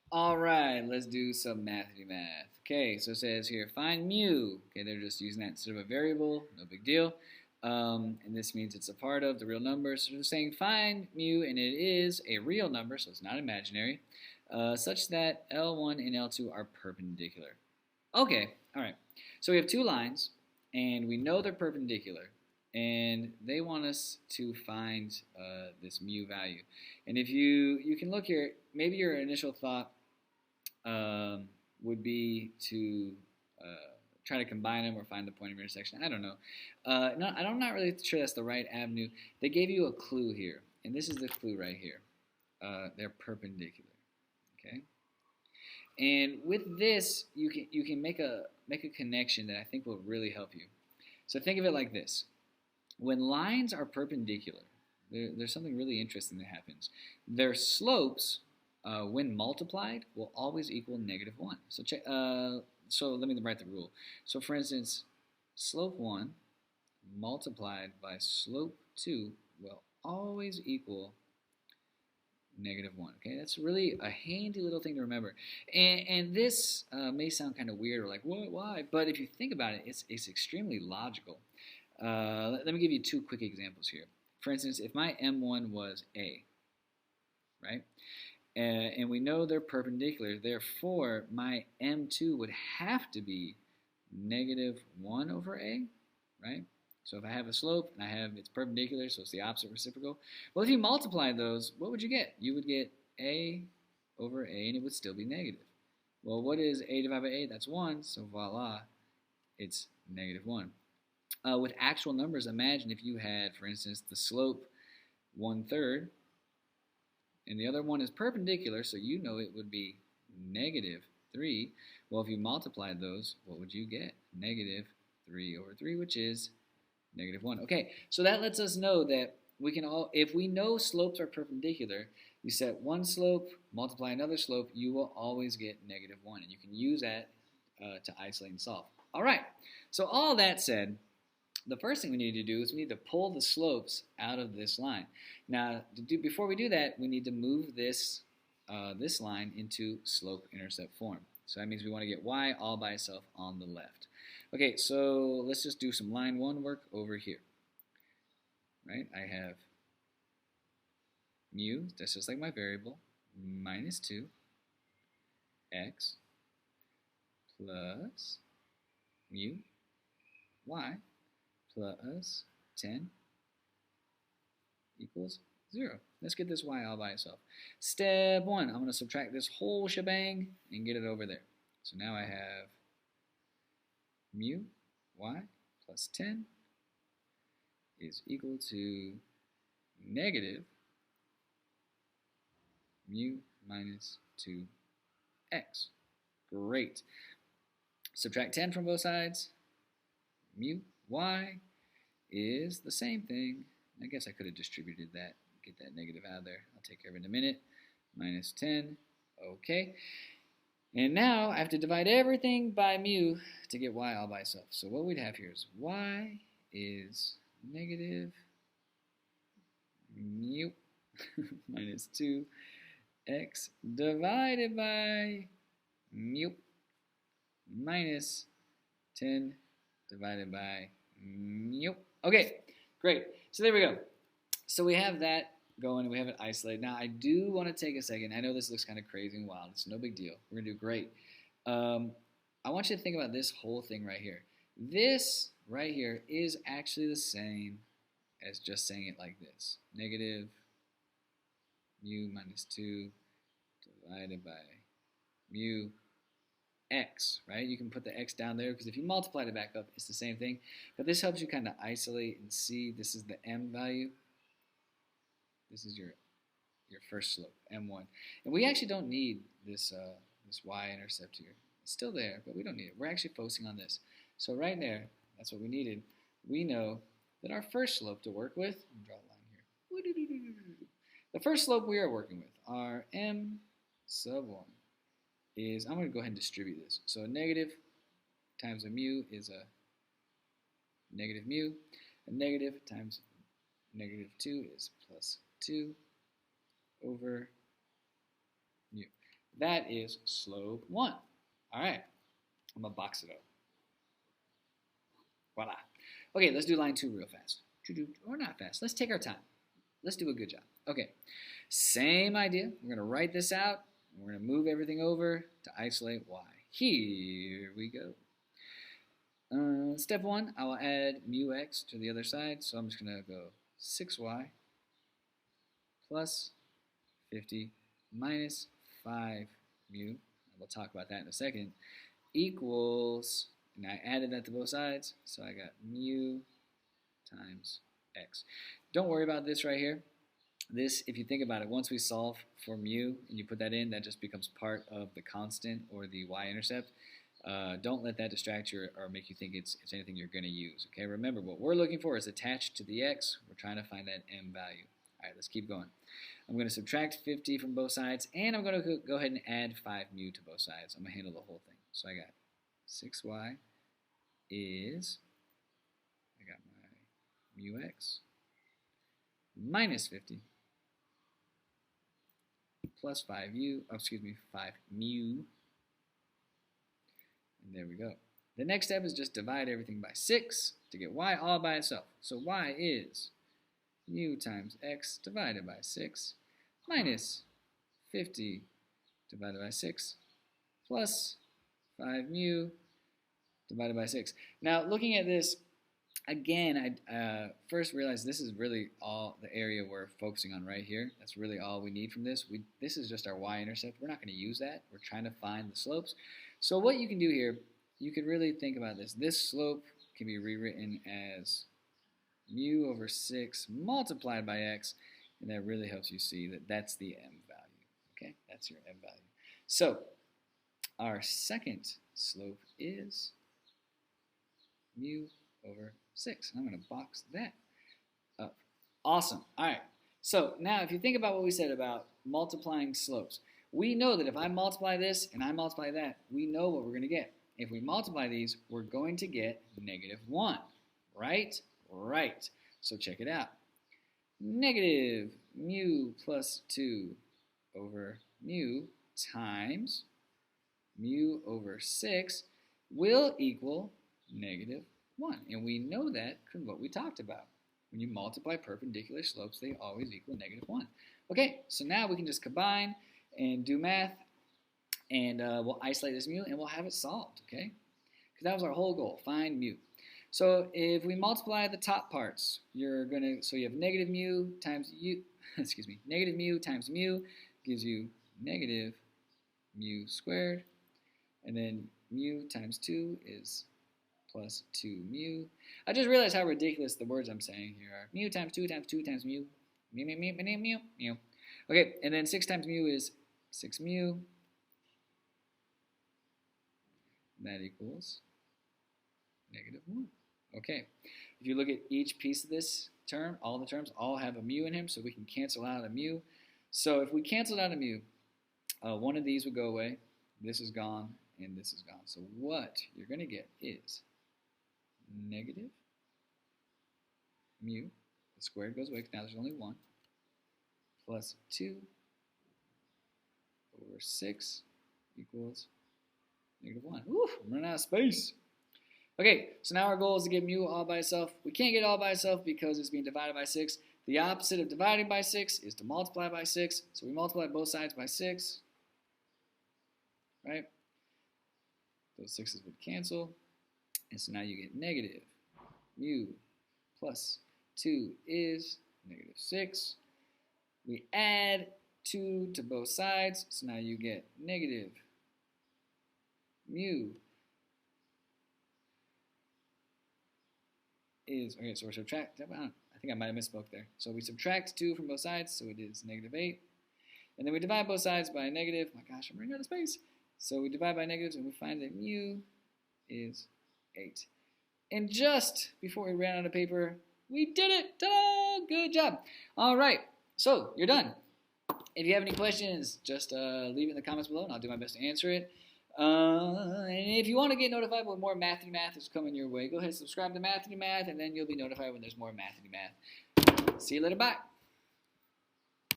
All right, let's do some Mathity-Math. Okay, so it says here, find mu. Okay, they're just using that instead of a variable, no big deal. And this means it's a part of the real number. So they're saying find mu, and it is a real number, so it's not imaginary, such that L1 and L2 are perpendicular. Okay, all right. So we have two lines, and we know they're perpendicular, and they want us to find this mu value. And if you can look here, maybe your initial thought would be to try to combine them or find the point of intersection. I don't know. No, I'm not really sure that's the right avenue. They gave you a clue here, and this is the clue right here. They're perpendicular. Okay, and with this, you can make a connection that I think will really help you. So think of it like this: when lines are perpendicular, there's something really interesting that happens. Their slopes, when multiplied, will always equal -1. So let me write the rule. So for instance, slope 1 multiplied by slope 2 will always equal -1. Okay, that's really a handy little thing to remember. And this may sound kind of weird or like, what, why? But if you think about it, it's extremely logical. Let me give you two quick examples here. For instance, if my M1 was A, right? And we know they're perpendicular, therefore my M2 would have to be -1 over A, right? So if I have a slope and it's perpendicular, so it's the opposite reciprocal. Well, if you multiply those, what would you get? You would get A over A, and it would still be negative. Well, what is A divided by A? That's 1, so voila, it's -1. With actual numbers, imagine if you had, for instance, the slope 1/3, and the other one is perpendicular, so you know it would be -3. Well, if you multiplied those, what would you get? -3 over 3, which is -1. Okay, so that lets us know that we can all, if we know slopes are perpendicular, you set one slope, multiply another slope, you will always get -1, and you can use that to isolate and solve. All right, so all that said, the first thing we need to do is we need to pull the slopes out of this line. Now, before we do that, we need to move this this line into slope-intercept form. So that means we want to get y all by itself on the left. Okay, so let's just do some line 1 work over here. Right? I have mu, that's just like my variable, -2 x plus mu y plus 10 equals 0. Let's get this y all by itself. Step 1, I'm going to subtract this whole shebang and get it over there. So now I have mu y plus 10 is equal to negative mu minus 2x. Great. Subtract 10 from both sides. Mu y is the same thing. I guess I could have distributed that, get that negative out of there. I'll take care of it in a minute. Minus 10. Okay. And now I have to divide everything by mu to get y all by itself. So what we'd have here is y is negative mu minus 2x divided by mu minus 10 divided by mu. Okay, great. So there we go. So we have that going. We have it isolated. Now I do want to take a second. I know this looks kind of crazy and wild. It's no big deal. We're going to do great. I want you to think about this whole thing right here. This right here is actually the same as just saying it like this. Negative mu minus 2 divided by mu x, right? You can put the x down there because if you multiply it back up, it's the same thing. But this helps you kind of isolate and see this is the m value. This is your first slope, m1. And we actually don't need this, this y-intercept here. It's still there, but we don't need it. We're actually focusing on this. So right there, that's what we needed. We know that our first slope to work with, draw a line here. The first slope we are working with, our m sub 1, is, I'm going to go ahead and distribute this. So a negative times a mu is a negative mu. A negative times -2 is plus 2 over mu. That is slope 1. All right, I'm going to box it up. Voila. Okay, let's do line 2 real fast. Or not fast. Let's take our time. Let's do a good job. Okay, same idea. We're going to write this out. We're going to move everything over to isolate y. Here we go. Step 1, I will add mu x to the other side. So I'm just going to go 6y plus 50 minus 5 mu. We'll talk about that in a second. Equals, and I added that to both sides. So I got mu times x. Don't worry about this right here. This, if you think about it, once we solve for mu and you put that in, that just becomes part of the constant or the y-intercept. Don't let that distract you or make you think it's anything you're going to use. Okay, remember what we're looking for is attached to the x. We're trying to find that m value. All right, let's keep going. I'm going to subtract 50 from both sides, and I'm going to go ahead and add 5 mu to both sides. I'm going to handle the whole thing. So I got 6y is, I got my mu x minus 50 plus 5 mu. And there we go. The next step is just divide everything by 6 to get y all by itself. So y is mu times x divided by 6 minus 50 divided by 6 plus 5 mu divided by 6. Now, looking at this, again, I first realized this is really all the area we're focusing on right here. That's really all we need from this. This is just our y-intercept. We're not going to use that. We're trying to find the slopes. So what you can do here, you could really think about this. This slope can be rewritten as mu over 6 multiplied by x, and that really helps you see that that's the m value. Okay, that's your m value. So our second slope is mu over 6. I'm going to box that up. Awesome. All right. So now if you think about what we said about multiplying slopes, we know that if I multiply this and I multiply that, we know what we're going to get. If we multiply these, we're going to get -1, right? Right. So check it out. Negative mu plus 2 over mu times mu over 6 will equal -1. And we know that from what we talked about. When you multiply perpendicular slopes, they always equal -1. Okay, so now we can just combine and do math, and we'll isolate this mu, and we'll have it solved, okay? Because that was our whole goal, find mu. So if we multiply the top parts, so you have negative mu times u, negative mu times mu gives you negative mu squared, and then mu times 2 is plus 2 mu. I just realized how ridiculous the words I'm saying here are. Mu times 2 times 2 times mu. Mu. Okay, and then 6 times mu is 6 mu. That equals -1. Okay, if you look at each piece of this term, all the terms all have a mu in them, so we can cancel out a mu. So if we canceled out a mu, one of these would go away. This is gone, and this is gone. So what you're going to get is negative mu, the squared goes away because now there's only 1, plus 2 over 6 equals -1. Woo, I'm running out of space. Okay, so now our goal is to get mu all by itself. We can't get it all by itself because it's being divided by 6. The opposite of dividing by 6 is to multiply by 6. So we multiply both sides by 6, right? Those 6's would cancel. And so now you get negative mu plus 2 is -6. We add 2 to both sides, so now you get negative mu is, okay, so we're subtracting, I think I might have misspoke there. So we subtract 2 from both sides, so it is -8. And then we divide both sides by a negative. My gosh, I'm running out of space. So we divide by negatives, and we find that mu is 8. And just before we ran out of paper, we did it! Ta-da! Good job! All right, so you're done. If you have any questions, just leave it in the comments below, and I'll do my best to answer it. And if you want to get notified when more Mathity-Math is coming your way, go ahead and subscribe to Mathity-Math, and then you'll be notified when there's more Mathity-Math. See you later. Bye.